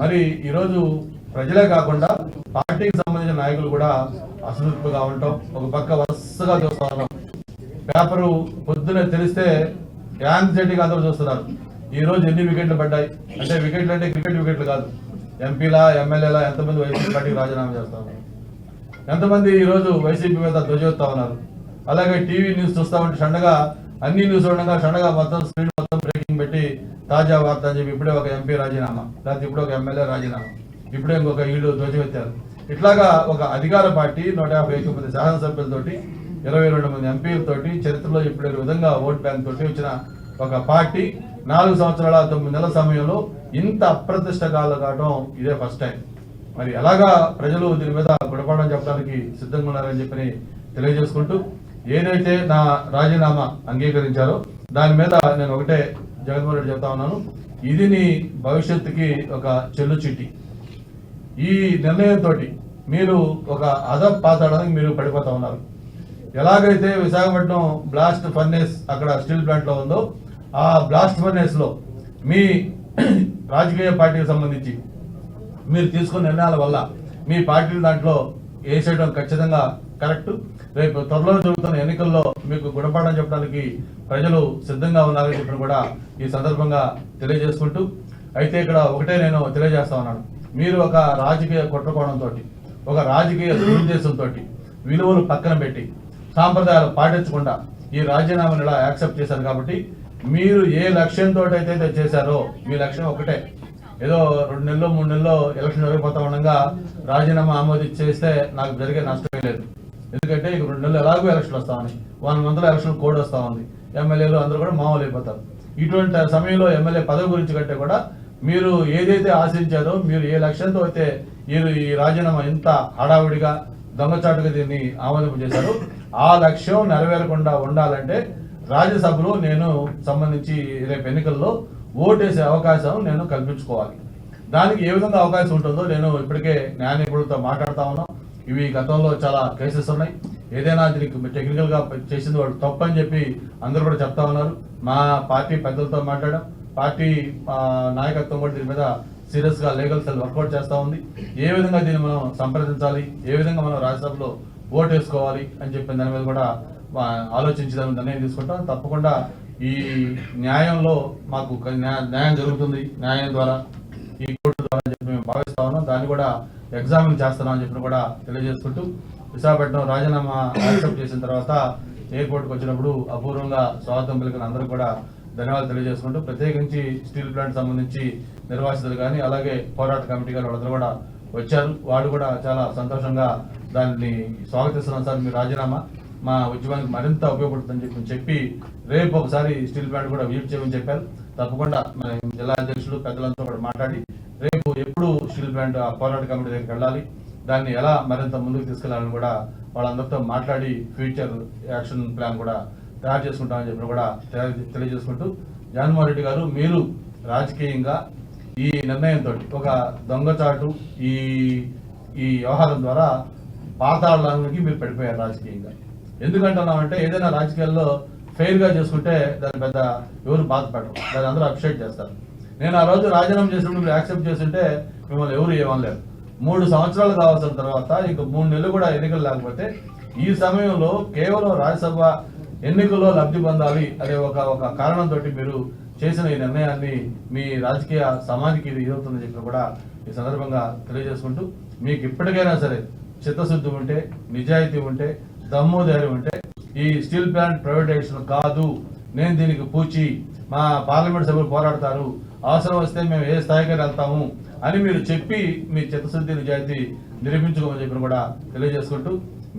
మరి ఈరోజు ప్రజలే కాకుండా పార్టీకి సంబంధించిన నాయకులు కూడా అసంతృప్తిగా ఉండటం, ఒక పక్క వరుసగా చూస్తా ఉన్నాం. పేపరు పొద్దునే తెలిస్తే యాంగ్జైటీగా అందరూ చూస్తున్నారు. ఈ రోజు ఎన్ని వికెట్లు పడ్డాయి అంటే, వికెట్లు అంటే క్రికెట్ వికెట్లు కాదు, ఎంపీలా ఎమ్మెల్యేలా ఎంతమంది వైసీపీ పార్టీకి రాజీనామా చేస్తా ఉన్నారు, ఎంతమంది ఈ రోజు వైసీపీ మీద ధ్వజెత్తా ఉన్నారు. అలాగే టీవీ న్యూస్ చూస్తా ఉంటే షండగా అన్ని న్యూస్ ఉండగా షండగా మొత్తం స్క్రీన్ మొత్తం బ్రేకింగ్ పెట్టి తాజా వార్త అని చెప్పి ఇప్పుడే ఒక ఎంపీ రాజీనామా, లేకపోతే ఇప్పుడే ఒక ఎమ్మెల్యే రాజీనామా, ఇప్పుడే ఇంకొక ఈడు ధ్వజమెత్తారు. ఇట్లాగా ఒక అధికార పార్టీ 151 మంది శాసనసభ్యులతోటి 22 మంది ఎంపీలతోటి చరిత్రలో ఇప్పుడు విధంగా ఓట్ బ్యాంక్ తోటి వచ్చిన ఒక పార్టీ 4 సంవత్సరాల 9 నెలల సమయంలో ఇంత అప్రతిష్ట కావడం ఇదే ఫస్ట్ టైం. మరి ఎలాగా ప్రజలు దీని మీద గుణపాఠం చెప్పడానికి సిద్ధంగా ఉన్నారని చెప్పి తెలియజేసుకుంటూ, ఏదైతే నా రాజీనామా అంగీకరించారో దాని మీద నేను ఒకటే జగన్మోహన్ రెడ్డి చెప్తా ఉన్నాను, ఇది నీ భవిష్యత్తుకి ఒక చెల్లు చిట్టి. ఈ నిర్ణయంతో మీరు ఒక పాతాడానికి మీరు పడిపోతా ఉన్నారు. ఎలాగైతే విశాఖపట్నం బ్లాస్ట్ ఫర్నేస్ అక్కడ స్టీల్ ప్లాంట్ లో ఉందో, ఆ బ్లాస్ట్ ఫర్నేస్ లో మీ రాజకీయ పార్టీకి సంబంధించి మీరు తీసుకున్న నిర్ణయాల వల్ల మీ పార్టీ దాంట్లో వేసేయడం ఖచ్చితంగా కరెక్ట్. రేపు త్వరలో జరుగుతున్న ఎన్నికల్లో మీకు గుణపాఠం చెప్పడానికి ప్రజలు సిద్ధంగా ఉన్నారని చెప్పి కూడా ఈ సందర్భంగా తెలియజేసుకుంటూ, అయితే ఇక్కడ ఒకటే నేను తెలియజేస్తా ఉన్నాను, మీరు ఒక రాజకీయ కుట్రకోణంతో, ఒక రాజకీయ దురుద్దేశంతో విలువలు పక్కన పెట్టి సాంప్రదాయాలు పాటించకుండా ఈ రాజీనామాను ఇలా యాక్సెప్ట్ చేశారు. కాబట్టి మీరు ఏ లక్ష్యంతో అయితే చేశారో మీ లక్ష్యం ఒకటే. ఏదో 2 నెలలు 3 నెలల్లో ఎలక్షన్ జరిగిపోతా ఉండగా రాజీనామా ఆమోదించేస్తే నాకు జరిగే నష్టమే లేదు. ఎందుకంటే ఇక 2 నెలలు ఎలాగో ఎలక్షన్లు వస్తా ఉన్నాయి, 1 మంత్లో ఎలక్షన్ కోడ్ వస్తా ఉంది, ఎమ్మెల్యేలు అందరూ కూడా మామూలు అయిపోతారు. ఇటువంటి సమయంలో ఎమ్మెల్యే పదవి గురించి కంటే కూడా మీరు ఏదైతే ఆశించారో, మీరు ఏ లక్ష్యంతో అయితే మీరు ఈ రాజీనామా ఇంత హడావుడిగా దొంగచాటుగా దీన్ని ఆమోదింపు చేశారు, ఆ లక్ష్యం నెరవేరకుండా ఉండాలంటే రాజ్యసభలో నేను సంబంధించి రేపు ఎన్నికల్లో ఓటేసే అవకాశం నేను కల్పించుకోవాలి. దానికి ఏ విధంగా అవకాశం ఉంటుందో నేను ఇప్పటికే న్యాయ నిపుణులతో మాట్లాడుతా ఉన్నాం. ఇవి గతంలో చాలా కేసెస్ ఉన్నాయి. ఏదైనా దీనికి టెక్నికల్ గా చేసింది వాడు తప్పు అని చెప్పి అందరూ కూడా చెప్తా ఉన్నారు. మా పార్టీ పెద్దలతో మాట్లాడాం, పార్టీ నాయకత్వం కూడా దీని మీద సీరియస్ గా లీగల్ సెల్ వర్కౌట్ చేస్తా ఉంది. ఏ విధంగా దీన్ని మనం సంప్రదించాలి, ఏ విధంగా మనం రాజ్యసభలో ఓటు వేసుకోవాలి అని చెప్పిన దాని మీద కూడా ఆలోచించి దాని నిర్ణయం తీసుకుంటాం. తప్పకుండా ఈ న్యాయంలో మాకు న్యాయం జరుగుతుంది, న్యాయం ద్వారా ఈ కోర్టు ద్వారా చెప్పి మేము భావిస్తా ఉన్నాం. దాన్ని కూడా ఎగ్జామిన్ చేస్తున్నామని చెప్పి కూడా తెలియజేసుకుంటూ, విశాఖపట్నం రాజీనామా యాక్సెప్ట్ చేసిన తర్వాత ఎయిర్పోర్ట్కి వచ్చినప్పుడు అపూర్వంగా స్వాగతం పలికిన అందరూ కూడా ధన్యవాదాలు తెలియజేసుకుంటూ, ప్రత్యేకించి స్టీల్ ప్లాంట్ సంబంధించి నిర్వాసితులు కానీ అలాగే పోరాట కమిటీ గారు వాళ్ళందరూ కూడా వచ్చారు. వాళ్ళు కూడా చాలా సంతోషంగా దాన్ని స్వాగతిస్తున్నాం. సార్, మీ రాజీనామా మా ఉద్యమానికి మరింత ఉపయోగపడుతుందని చెప్పి రేపు ఒకసారి స్టీల్ ప్లాంట్ కూడా విజిట్ చేయమని చెప్పారు. తప్పకుండా మన జిల్లా అధ్యక్షులు పెద్దలంతా కూడా మాట్లాడి రేపు ఎప్పుడు స్టీల్ ప్లాంట్ పోరాట కమిటీ దగ్గరికి వెళ్ళాలి, దాన్ని ఎలా మరింత ముందుకు తీసుకెళ్లాలని కూడా వాళ్ళందరితో మాట్లాడి ఫ్యూచర్ యాక్షన్ ప్లాన్ కూడా తయారు చేసుకుంటామని చెప్పి కూడా తెలియజేసుకుంటూ, జగన్మోహన్ రెడ్డి గారు మీరు రాజకీయంగా ఈ నిర్ణయంతో ఒక దొంగచాటు ఈ వ్యవహారం ద్వారా పాతాళానికి మీరు పడిపోయారు రాజకీయంగా. ఎందుకంటున్నామంటే ఏదైనా రాజకీయాల్లో ఫెయిర్ గా చేసుకుంటే దాని పెద్ద ఎవరు బాధపడరు, దాన్ని అందరూ అప్రిషియేట్ చేస్తారు. నేను ఆ రోజు రాజీనామా చేసినప్పుడు మీరు యాక్సెప్ట్ చేస్తుంటే మిమ్మల్ని ఎవరు ఏమనలేరు. 3 సంవత్సరాలు కావాల్సిన తర్వాత ఇంక 3 నెలలు కూడా ఎన్నికలు లేకపోతే ఈ సమయంలో కేవలం రాజ్యసభ ఎన్నికల్లో లబ్ధి పొందాలి అనే ఒక కారణంతో మీరు చేసిన ఈ నిర్ణయాన్ని మీ రాజకీయ సమాధికి ఇది ఎదుగుతుందని చెప్పి కూడా ఈ సందర్భంగా తెలియజేసుకుంటూ, మీకు ఇప్పటికైనా సరే చిత్తశుద్ధి ఉంటే, నిజాయితీ ఉంటే, దమ్ము ధైర్యం ఉంటే ఈ స్టీల్ ప్లాంట్ ప్రైవేటైజేషన్ కాదు, నేను దీనికి పూచి మా పార్లమెంట్ సభ్యులు పోరాడతారు, అవసరం వస్తే మేము ఏ స్థాయికి వెళ్తాము అని మీరు చెప్పి మీ చిత్తశుద్ధి నిజాయితీ నిరూపించుకోమని చెప్పి కూడా తెలియజేసుకుంటూ,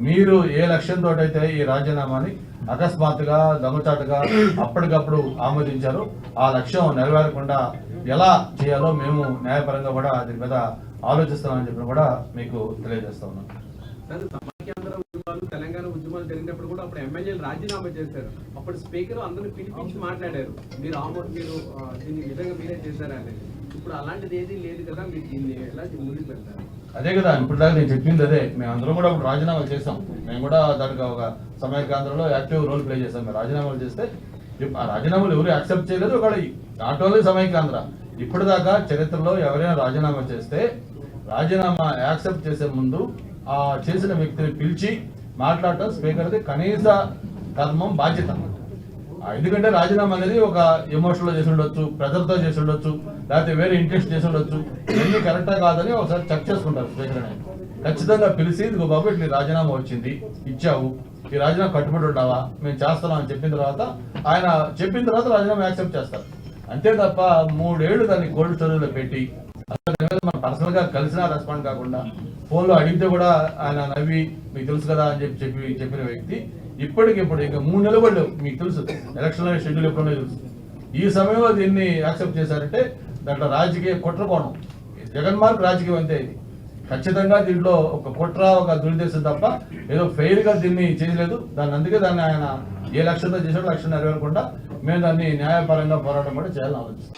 మీరు ఏ లక్ష్యంతో అయితే ఈ రాజీనామాని అకస్మాత్తుగా దొంగచాటుగా అప్పటికప్పుడు ఆమోదించారో ఆ లక్ష్యం నెరవేరకుండా ఎలా చేయాలో మేము న్యాయపరంగా కూడా దీని మీద ఆలోచిస్తున్నామని చెప్పి కూడా మీకు తెలియజేస్తా ఉన్నాం. తెలంగాణ ఉద్యమాలు జరిగినప్పుడు కూడా అప్పుడు ఎమ్మెల్యేలు రాజీనామా చేశారు. అప్పుడు స్పీకర్ అందరిని పిలిపించి మాట్లాడారు, మీరు దీన్ని విధంగా మీరే చేశారని. ఇప్పుడు అలాంటిది ఏది లేదు కదా, మీరు దీన్ని ఎలా ముందుకు వెళ్తారు? అదే కదా ఇప్పుడు దాకా నేను చెప్పింది అదే. మేము అందరం కూడా అప్పుడు రాజీనామా చేసాం, మేము కూడా దానికి ఒక సమయ కేంద్రంలో యాక్టివ్ రోల్ ప్లే చేసాం. మేము రాజీనామాలు చేస్తే ఆ రాజీనామాలు ఎవరు యాక్సెప్ట్ చేయలేదు. ఒకవేళ నాట్ ఓన్లీ సమయ కేంద్ర ఇప్పటిదాకా చరిత్రలో ఎవరైనా రాజీనామా చేస్తే రాజీనామా యాక్సెప్ట్ చేసే ముందు ఆ చేసిన వ్యక్తిని పిలిచి మాట్లాడటం స్పీకర్ది కనీస ధర్మం, బాధ్యత. ఎందుకంటే రాజీనామా అనేది ఒక ఎమోషన్లో చేసి ఉండొచ్చు, ప్రెజర్తో చేసి ఉండొచ్చు, లేకపోతే వేరే ఇంట్రెస్ట్ చేసి ఉండొచ్చు. ఇవన్నీ కరెక్టా కాదని ఒకసారి చెక్ చేసుకుంటారు స్పీకర్ అనేది. ఖచ్చితంగా పిలిచి ఇదిగో బాబు ఇట్లా రాజీనామా వచ్చింది, ఇచ్చావు, ఈ రాజీనామా కట్టుబడి ఉండవా, మేము చేస్తున్నాం అని చెప్పిన తర్వాత ఆయన చెప్పిన తర్వాత రాజీనామా యాక్సెప్ట్ చేస్తారు. అంతే తప్ప 3 ఏళ్ళు దాన్ని కోల్డ్ స్టోరేజ్లో పెట్టి మనం పర్సనల్ గా కలిసినా రెస్పాండ్ కాకుండా ఫోన్లో అడిగితే కూడా ఆయన నవ్వి మీకు తెలుసు కదా అని చెప్పిన వ్యక్తి ఇప్పటికిప్పుడు ఇంకా 3 నెలలు కూడా లేవు. మీకు తెలుసు ఎలక్షన్ షెడ్యూల్ ఎప్పుడో తెలుసు. ఈ సమయంలో దీన్ని యాక్సెప్ట్ చేశారంటే దాంట్లో రాజకీయ కుట్ర కోణం, జగన్మార్గ్ రాజకీయం అంతే. ఇది ఖచ్చితంగా దీంట్లో ఒక కుట్ర, ఒక దురిదేశం తప్ప ఏదో ఫెయిర్ గా దీన్ని చేయలేదు. అందుకే దాన్ని ఆయన ఏ లక్ష్యంతో చేశాడో లక్ష్యం నెరవేరకుండా మేము దాన్ని న్యాయపరంగా పోరాటం కూడా చేయాలని ఆలోచిస్తాం.